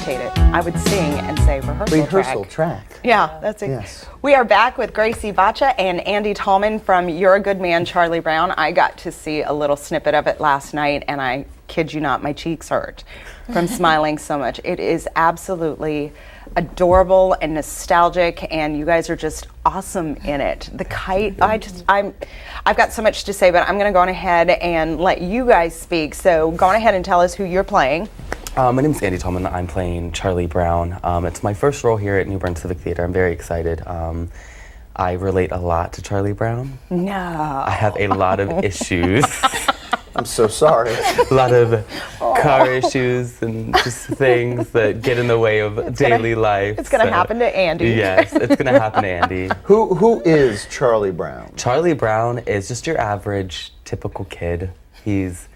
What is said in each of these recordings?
appreciate it. I would sing and say rehearsal track. Yeah, that's it. Yes. We are back with Gracie Boccia and Andy Tallman from You're a Good Man, Charlie Brown. I got to see a little snippet of it last night, and I kid you not, my cheeks hurt from smiling so much. It is absolutely adorable and nostalgic, and you guys are just awesome in it. The kite, I've got so much to say, but I'm going to go on ahead and let you guys speak. So go on ahead and tell us who you're playing. My name is Andy Tallman. I'm playing Charlie Brown. It's my first role here at New Bern Civic Theater. I'm very excited. I relate a lot to Charlie Brown. No. I have a lot of issues. I'm so sorry. A lot of car issues and just things that get in the way of daily life. It's going to happen to Andy. Yes, it's going to happen to Andy. Who is Charlie Brown? Charlie Brown is just your average, typical kid. He's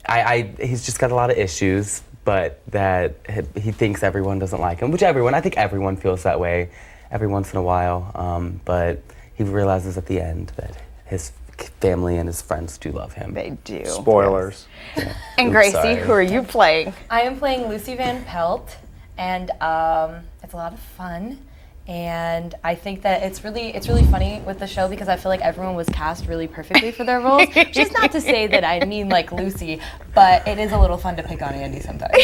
just got a lot of issues, but that he thinks everyone doesn't like him, I think everyone feels that way every once in a while, but he realizes at the end that his family and his friends do love him. They do. Spoilers. Yes. Yeah. And Gracie, who are you playing? I am playing Lucy Van Pelt, and it's a lot of fun. And I think that it's really funny with the show because I feel like everyone was cast really perfectly for their roles. Which is not to say that I mean like Lucy, but it is a little fun to pick on Andy sometimes,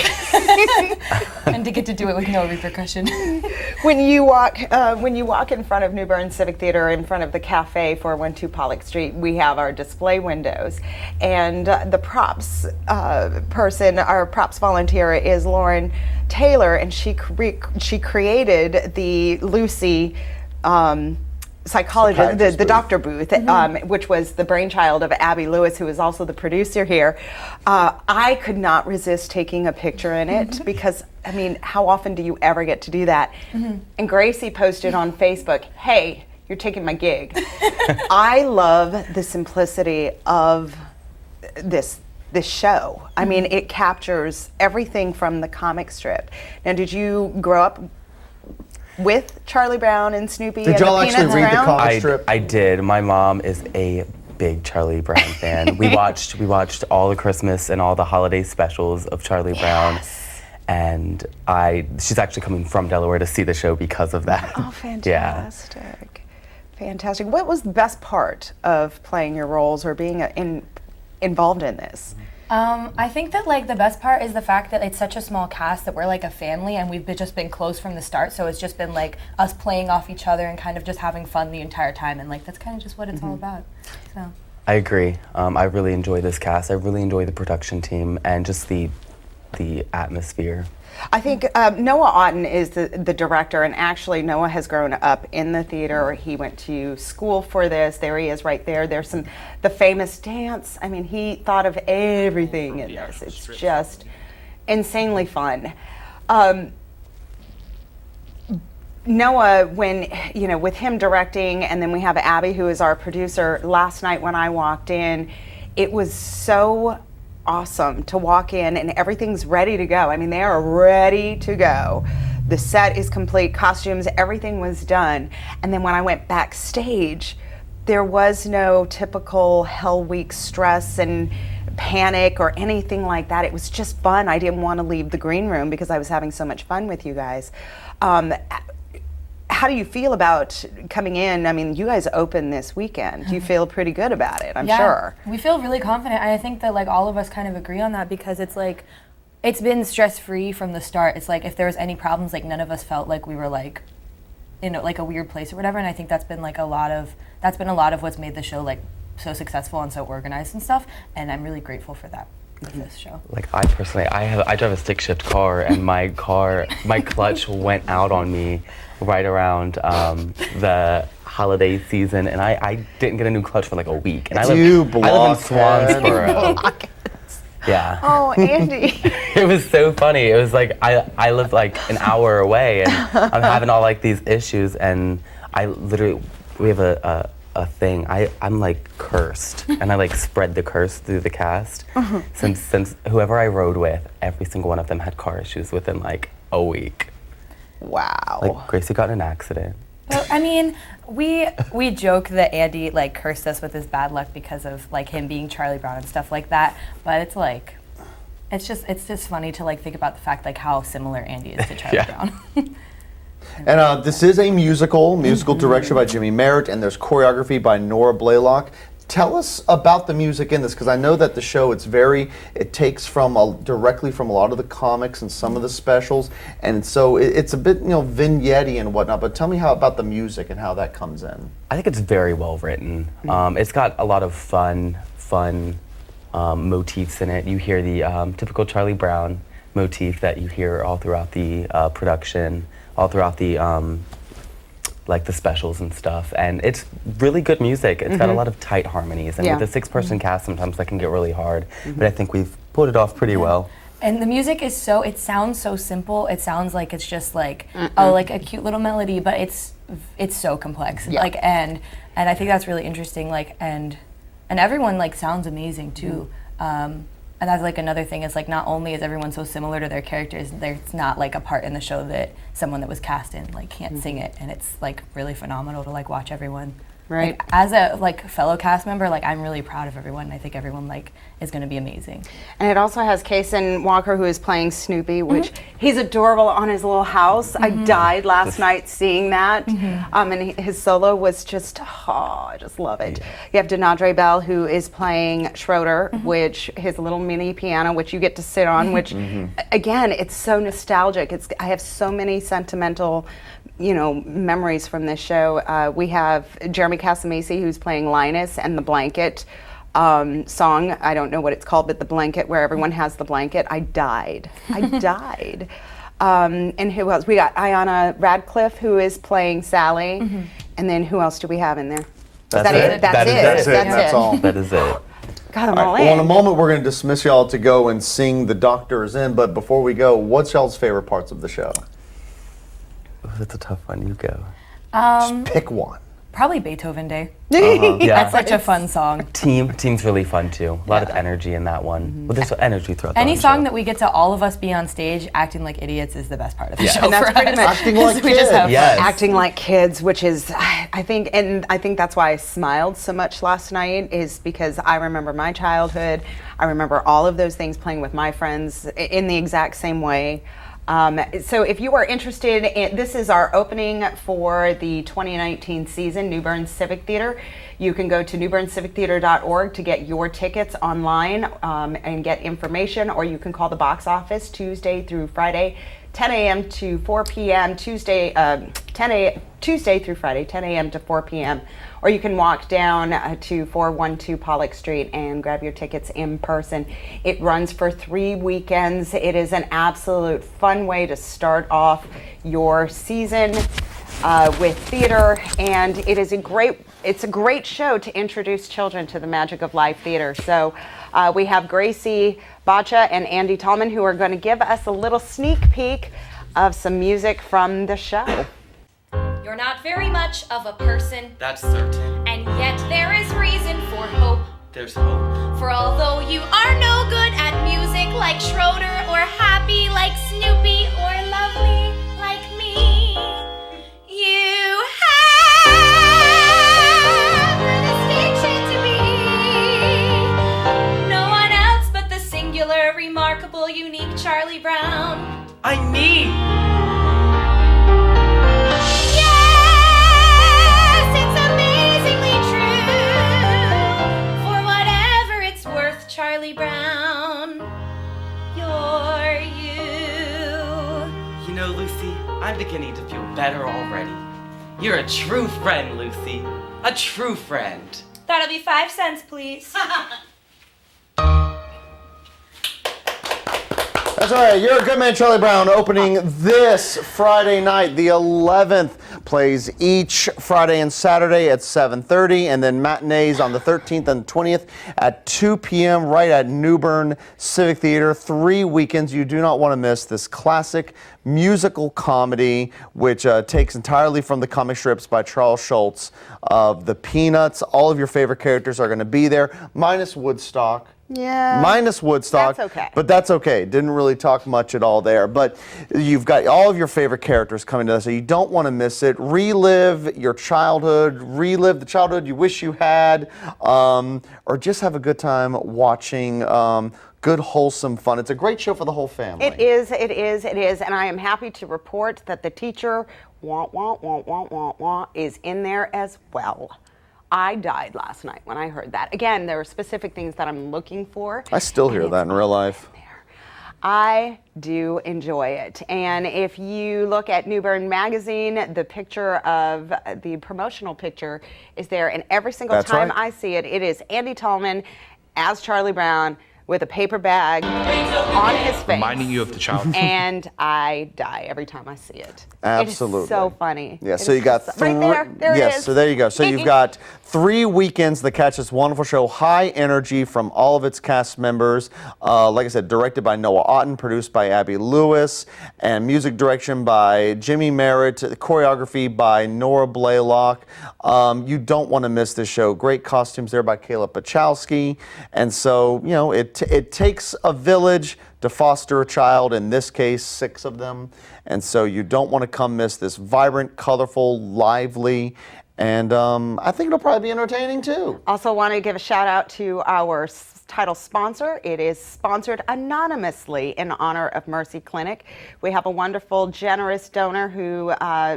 and to get to do it with no repercussion. When you walk in front of New Bern Civic Theater, in front of the cafe 412 Pollock Street, we have our display windows, and the props person, our props volunteer, is Lauren Taylor, and she created the Lucy psychologist, the doctor booth, which was the brainchild of Abby Lewis, who is also the producer here. I could not resist taking a picture in it because, I mean, how often do you ever get to do that? And Gracie posted on Facebook, "Hey, you're taking my gig." I love the simplicity of this show. I mean, it captures everything from the comic strip. Now, did you grow up with Charlie Brown and Snoopy? Did y'all actually read the comic strip? I did. My mom is a big Charlie Brown fan. We watched all the Christmas and all the holiday specials of Charlie Brown. And she's actually coming from Delaware to see the show because of that. Oh, fantastic. Yeah. Fantastic. What was the best part of playing your roles or being involved in this? I think that like the best part is the fact that it's such a small cast that we're like a family, and we've just been close from the start, so it's just been like us playing off each other and kind of just having fun the entire time, and like that's kind of just what it's all about. So I agree. I really enjoy this cast. I really enjoy the production team and just the atmosphere. I think Noah Otten is the director, and actually Noah has grown up in the theater. He went to school for this. There he is right there. There's the famous dance. I mean, he thought of everything in this. It's just insanely fun. Noah, with him directing, and then we have Abby, who is our producer. Last night when I walked in, it was so awesome to walk in and everything's ready to go. I mean, they are ready to go. The set is complete, costumes, everything was done. And then when I went backstage, there was no typical Hell Week stress and panic or anything like that. It was just fun. I didn't want to leave the green room because I was having so much fun with you guys. How do you feel about coming in? I mean, you guys open this weekend. Do you feel pretty good about it? I'm sure. We feel really confident. I think that like all of us kind of agree on that because it's like, it's been stress-free from the start. It's like if there was any problems, like none of us felt like we were like in like a weird place or whatever. And I think that's been a lot of what's made the show like so successful and so organized and stuff. And I'm really grateful for that. With this show. Like I personally, I drive a stick shift car, and my clutch went out on me right around the holiday season, and I didn't get a new clutch for like a week. And I live in Swansboro. Yeah. Oh, Andy. It was so funny. It was like I live like an hour away, and I'm having all like these issues, and we have a thing. I'm like cursed, and I like spread the curse through the cast. Since whoever I rode with, every single one of them had car issues within like a week. Wow. Like Gracie got in an accident. Well, I mean, we joke that Andy like cursed us with his bad luck because of like him being Charlie Brown and stuff like that, but it's like it's just funny to like think about the fact like how similar Andy is to Charlie Brown. And this is a musical direction by Jimmy Merritt, and there's choreography by Nora Blaylock. Tell us about the music in this, because I know that the show, it takes directly from a lot of the comics and some of the specials, and so it's a bit, vignette-y and whatnot, but tell me about the music and how that comes in. I think it's very well written. It's got a lot of fun motifs in it. You hear the typical Charlie Brown motif that you hear all throughout the production, all throughout the like the specials and stuff, and it's really good music. It's got a lot of tight harmonies, and with a 6-person cast, sometimes that can get really hard, but I think we've pulled it off pretty well. And the music is it sounds so simple. It sounds like it's just like, like a cute little melody, but it's so complex. Like, and I think that's really interesting, like, and everyone like sounds amazing too. And that's like another thing is like not only is everyone so similar to their characters, there's not like a part in the show that someone that was cast in like can't sing it, and it's like really phenomenal to like watch everyone. Right. Like, as a like fellow cast member, like I'm really proud of everyone. And I think everyone like is going to be amazing. And it also has Kasen Walker, who is playing Snoopy, which he's adorable on his little house. I died last night seeing that. And his solo was just, I just love it. You have Denadre Bell, who is playing Schroeder, which his little mini piano, which you get to sit on, which again, it's so nostalgic. I have so many sentimental memories from this show. We have Jeremy Casamasi, who's playing Linus, and the blanket song. I don't know what it's called, but the blanket where everyone has the blanket. I died. And who else? We got Aiyana Radcliff, who is playing Sally. And then who else do we have in there? That's it. That's all. That is it. Got them all in. Well, in a moment, we're going to dismiss y'all to go and sing The Doctor's In, but before we go, what's y'all's favorite parts of the show? That's a tough one. You go. Just pick one. Probably Beethoven Day. Yeah. That's such a fun song. Team's really fun too. A lot of energy in that one. Well, there's energy throughout the Any whole song show. that we get to all of us be on stage acting like idiots is the best part of the show. And that's for pretty us. much Acting like We just have kids. Yes. acting like kids, which is, I think that's why I smiled so much last night, is because I remember my childhood. I remember all of those things playing with my friends in the exact same way. So if you are interested, this is our opening for the 2019 season, New Bern Civic Theater. You can go to newberncivictheater.org to get your tickets online and get information, or you can call the box office Tuesday through Friday, 10 a.m. to 4 p.m. Tuesday through Friday, 10 a.m. to 4 p.m. Or you can walk down to 412 Pollock Street and grab your tickets in person. It runs for 3 weekends. It is an absolute fun way to start off your season with theater, and it's a great show to introduce children to the magic of live theater. So we have Gracie, Boccia, and Andy Tallman, who are going to give us a little sneak peek of some music from the show. You're not very much of a person, That's certain. and yet there is reason for hope. There's hope. For although you are no good at music like Schroeder, or happy like Snoopy, or lovely like me, you have a distinction to be. No one else but the singular, remarkable, unique Charlie Brown. I need. Yes, it's amazingly true. For whatever it's worth, Charlie Brown, you're you. You know, Lucy, I'm beginning to feel better already. You're a true friend, Lucy. A true friend. That'll be 5 cents, please. That's all right. You're a Good Man, Charlie Brown, opening this Friday night, the 11th. Plays each Friday and Saturday at 7:30, and then matinees on the 13th and 20th at 2 p.m. right at New Bern Civic Theater. 3 weekends you do not want to miss this classic musical comedy, which takes entirely from the comic strips by Charles Schulz of the Peanuts. All of your favorite characters are going to be there, minus Woodstock. Yeah. Minus Woodstock. That's okay. But that's okay. Didn't really talk much at all there. But you've got all of your favorite characters coming to this, so you don't want to miss it. Relive your childhood, relive the childhood you wish you had, or just have a good time watching good, wholesome fun. It's a great show for the whole family. It is, and I am happy to report that the teacher, is in there as well. I died last night when I heard that. Again, there are specific things that I'm looking for. I still hear that in real life. I do enjoy it. And if you look at New Bern Magazine, the picture of the promotional picture is there. And every single That's time right. I see it, it is Andy Tallman as Charlie Brown with a paper bag on his face. Reminding you of the child. And I die every time I see it. Absolutely. It is so funny. Yeah, It so is you got just right there it yes, is. so there you go. So you've got 3 weekends to catch this wonderful show. High energy from all of its cast members. Like I said, directed by Noah Otten, produced by Abby Lewis, and music direction by Jimmy Merritt, choreography by Nora Blaylock. You don't want to miss this show. Great costumes there by Caleb Pachowski. And so, you know, it takes a village to foster a child, in this case 6 of them, and so you don't want to come miss this vibrant, colorful, lively, and I think it'll probably be entertaining too. Also want to give a shout out to our title sponsor. It is sponsored anonymously in honor of Mercy Clinic. We have a wonderful, generous donor who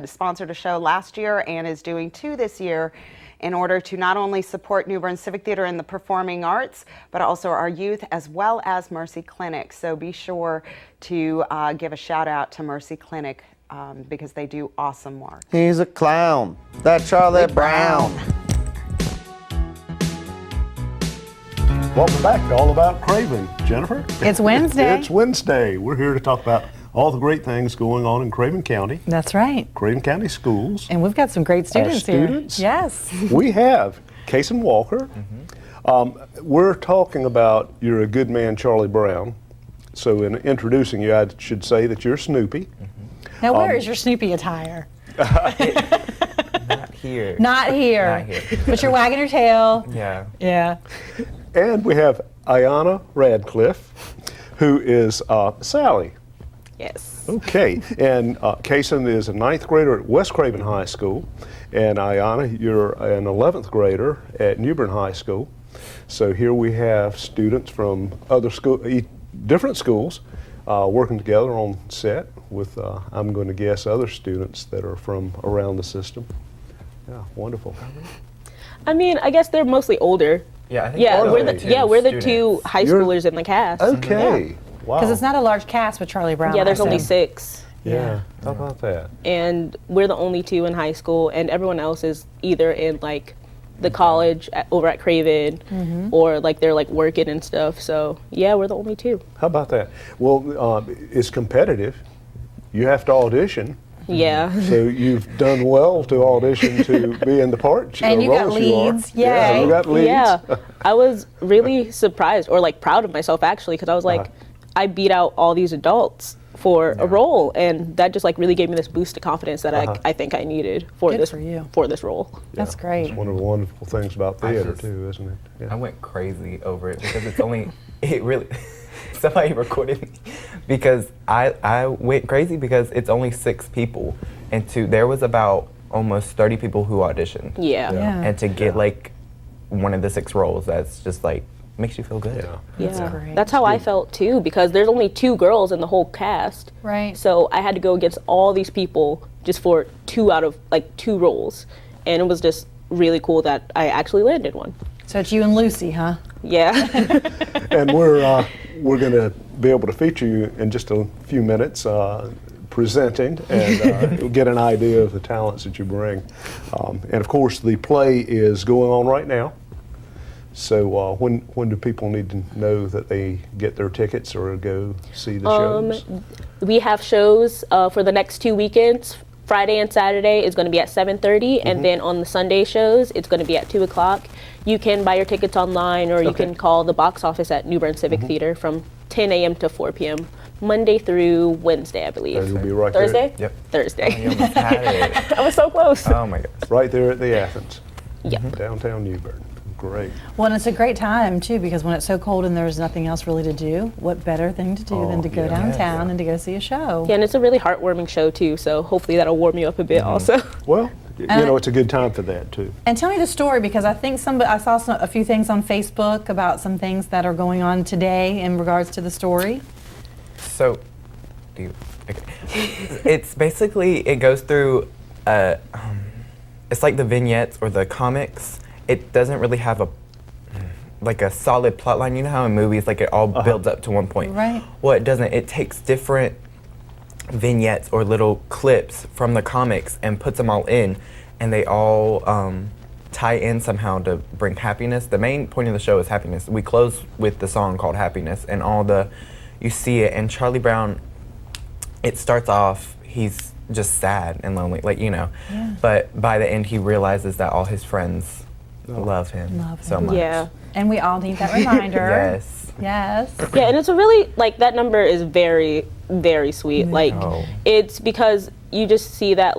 sponsored a show last year and is doing 2 this year, in order to not only support New Bern Civic Theater and the performing arts, but also our youth, as well as Mercy Clinic. So be sure to give a shout out to Mercy Clinic because they do awesome work. He's a clown, that Charlie Brown. Welcome back to All About Craven. Jennifer? It's Wednesday. It's Wednesday. We're here to talk about all the great things going on in Craven County, That's right. Craven County schools. And we've got some great students here. students? Yes. We have Kasen Walker. We're talking about You're a Good Man, Charlie Brown. So in introducing you, I should say that you're Snoopy. Now, where is your Snoopy attire? Not here. Not here. Not here. But you're wagging your tail. Yeah. Yeah. And we have Aiyana Radcliff, who is Sally. Yes. Okay, and Kasen is a 9th grader at West Craven High School, and Aiyana, you're an 11th grader at New Bern High School. So here we have students from other different schools working together on set with, I'm going to guess, other students that are from around the system. Yeah, wonderful. I mean, I guess they're mostly older. Yeah, I think Yeah, Are we're they? the 2 high You're- schoolers in the cast. Okay, wow. Because it's not a large cast with Charlie Brown. Yeah, there's I only assume. 6. Yeah, how about that? And we're the only 2 in high school, and everyone else is either in like the college over at Craven, or like they're like working and stuff. So yeah, we're the only 2. How about that? Well, it's competitive. You have to audition. Yeah. So you've done well to audition to be in the part. And you got role as you are. leads. Yeah, Yay. you got leads. Yeah. I was really surprised, or like proud of myself actually, because I was like, I beat out all these adults for a role, and that just like really gave me this boost of confidence that I think I needed for Good this for you. for this role. That's great. It's one of the wonderful things about theater just- too, isn't it? I Yeah. went crazy over it because it's only, it really, somebody recorded me because I went crazy because it's only 6 people, and there was about almost 30 people who auditioned. Yeah. Yeah. And to get like one of the 6 roles, that's just like, makes you feel good. Yeah. Yeah. great. That's how I felt too, because there's only 2 girls in the whole cast. Right. So I had to go against all these people just for 2 out of like 2 roles. And it was just really cool that I actually landed one. So it's you and Lucy, huh? Yeah. And we're going to be able to feature you in just a few minutes, presenting, and you'll get an idea of the talents that you bring. And of course, the play is going on right now. So when do people need to know that they get their tickets or go see the shows? We have shows for the next 2 weekends. Friday and Saturday is going to be at 7:30, and then on the Sunday shows, it's going to be at 2 o'clock. You can buy your tickets online, or you can call the box office at New Bern Civic Theater from 10 a.m. to 4 p.m. Monday through Wednesday, I believe. And it'll be right Thursday? Yep. Thursday. You almost had it. I was so close. Oh my gosh. there, right there at the Athens, Yep. downtown New Bern. great. Well, and it's a great time too, because when it's so cold and there's nothing else really to do, what better thing to do than to go downtown and to go see a show? Yeah, and it's a really heartwarming show too, so hopefully that'll warm you up a bit also. Well, you know, it's a good time for that too. And tell me the story, because I think I saw a few things on Facebook about some things that are going on today in regards to the story. So, it's basically, it goes through, it's like the vignettes or the comics. It doesn't really have a solid plot line. You know how in movies, like, it all builds up to one point. Right. Well, it doesn't. It takes different vignettes or little clips from the comics and puts them all in, and they all tie in somehow to bring happiness. The main point of the show is happiness. We close with the song called Happiness, and you see it, and Charlie Brown, it starts off, he's just sad and lonely, but by the end he realizes that all his friends love him so much. Yeah. And we all need that reminder. Yes. Yes. Yeah, and it's a really, that number is very, very sweet. It's because you just see that,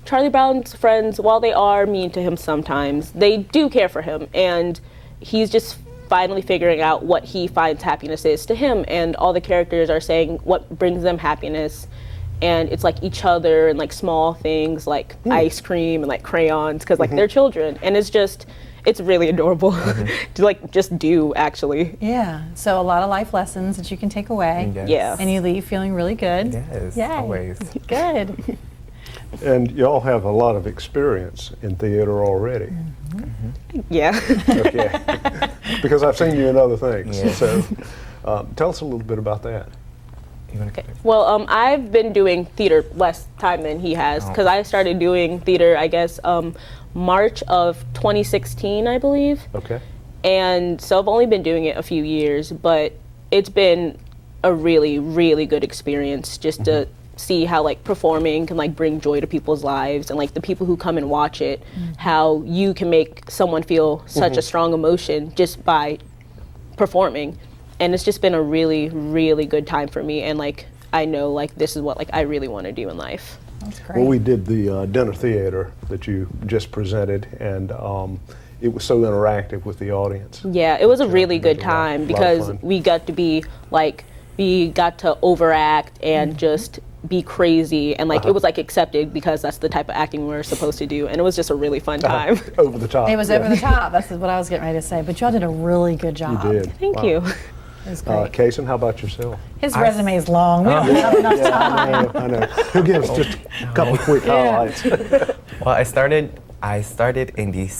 Charlie Brown's friends, while they are mean to him sometimes, they do care for him, and he's just finally figuring out what he finds happiness is to him, and all the characters are saying what brings them happiness, and it's each other and small things like ice cream and crayons, because they're children, and it's really adorable to just do, actually. Yeah, so a lot of life lessons that you can take away. Yes. Yeah. And you leave feeling really good. Yes, Yay. always. Good. And y'all have a lot of experience in theater already. Yeah. Okay. Because I've seen you in other things. Yeah. So tell us a little bit about that. Well, I've been doing theater less time than he has, because I started doing theater, I guess, March of 2016, I believe. Okay. And so I've only been doing it a few years, but it's been a really, really good experience just to see how performing can bring joy to people's lives, and the people who come and watch it, how you can make someone feel such a strong emotion just by performing. And it's just been a really, really good time for me, and I know this is what I really want to do in life. That's great. Well, we did the dinner theater that you just presented, and it was so interactive with the audience. Yeah, it was a really good It was a lot time of because fun. we got to be we got to overact and just be crazy, and it was accepted because that's the type of acting we're supposed to do, and it was just a really fun time. Over the top. It was over the top. That's what I was getting ready to say. But y'all did a really good job. You did. Thank you. It was great. Kasen, how about yourself? His resume is long. We don't have enough time. I know. He'll give us just a couple of quick highlights. Well, I started in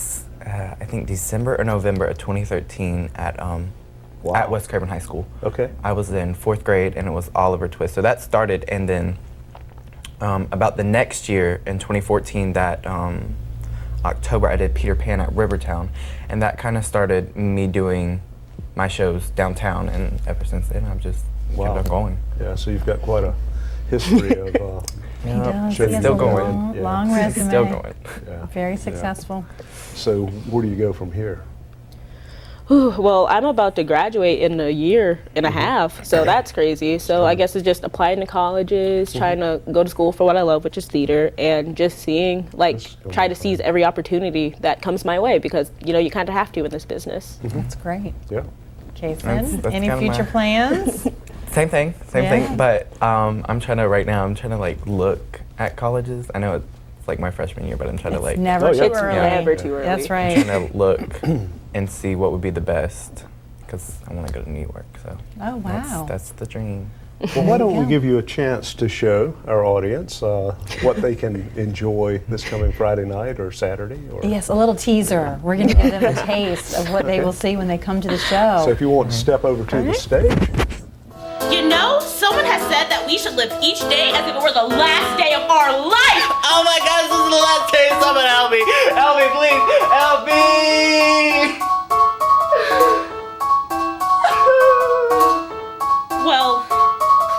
I think December or November of 2013 at West Craven High School. Okay. I was in 4th grade, and it was Oliver Twist. So that started, and then about the next year in 2014, that October, I did Peter Pan at Rivertown, and that kind of started me doing my shows downtown, and ever since then I've just kept on going. Yeah, so you've got quite a history of He does. Sure, He has still a going. long, Yeah. long resume. Still going. yeah. Very successful. So where do you go from here? Well, I'm about to graduate in a year and a half, so that's crazy. So I guess it's just applying to colleges, trying to go to school for what I love, which is theater, and just seeing, try to seize every opportunity that comes my way, because, you kind of have to in this business. That's great. Yeah. Kasen, That's any kinda future my- plans? Same thing, Yeah. thing. But I'm trying to look at colleges. I know it's my freshman year, but I'm trying to It's never Oh, too yeah. It's early. never too early. That's right. I'm trying to look and see what would be the best, because I want to go to New York. So Oh, wow. that's the dream. Well, why don't we give you a chance to show our audience what they can enjoy this coming Friday night or Saturday? Or Yes, a little teaser. We're going to give them a taste of what they will see when they come to the show. So if you want to step over to the stage. Someone has said that we should live each day as if it were the last day of our life. Oh my God, this is the last day. Someone help me. Help me, please. Help me. Well,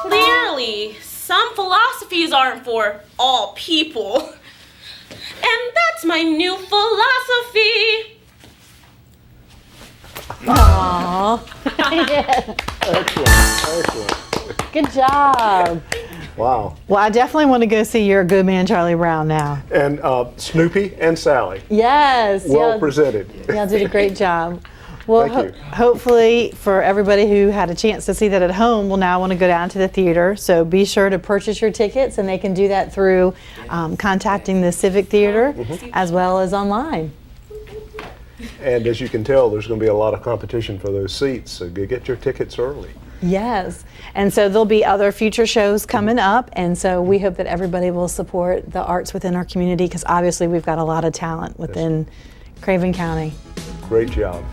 clearly, some philosophies aren't for all people. And that's my new philosophy. Aww. Excellent. Good job. Wow. Well, I definitely want to go see Your Good Man, Charlie Brown now. And Snoopy and Sally. Yes. Well presented. Y'all did a great job. Well, Thank you. hopefully for everybody who had a chance to see that at home will now want to go down to the theater. So be sure to purchase your tickets, and they can do that through contacting the Civic Theater as well as online. And as you can tell, there's going to be a lot of competition for those seats, so get your tickets early. Yes. And so there'll be other future shows coming up, and so we hope that everybody will support the arts within our community, because obviously we've got a lot of talent within Craven County. Great job.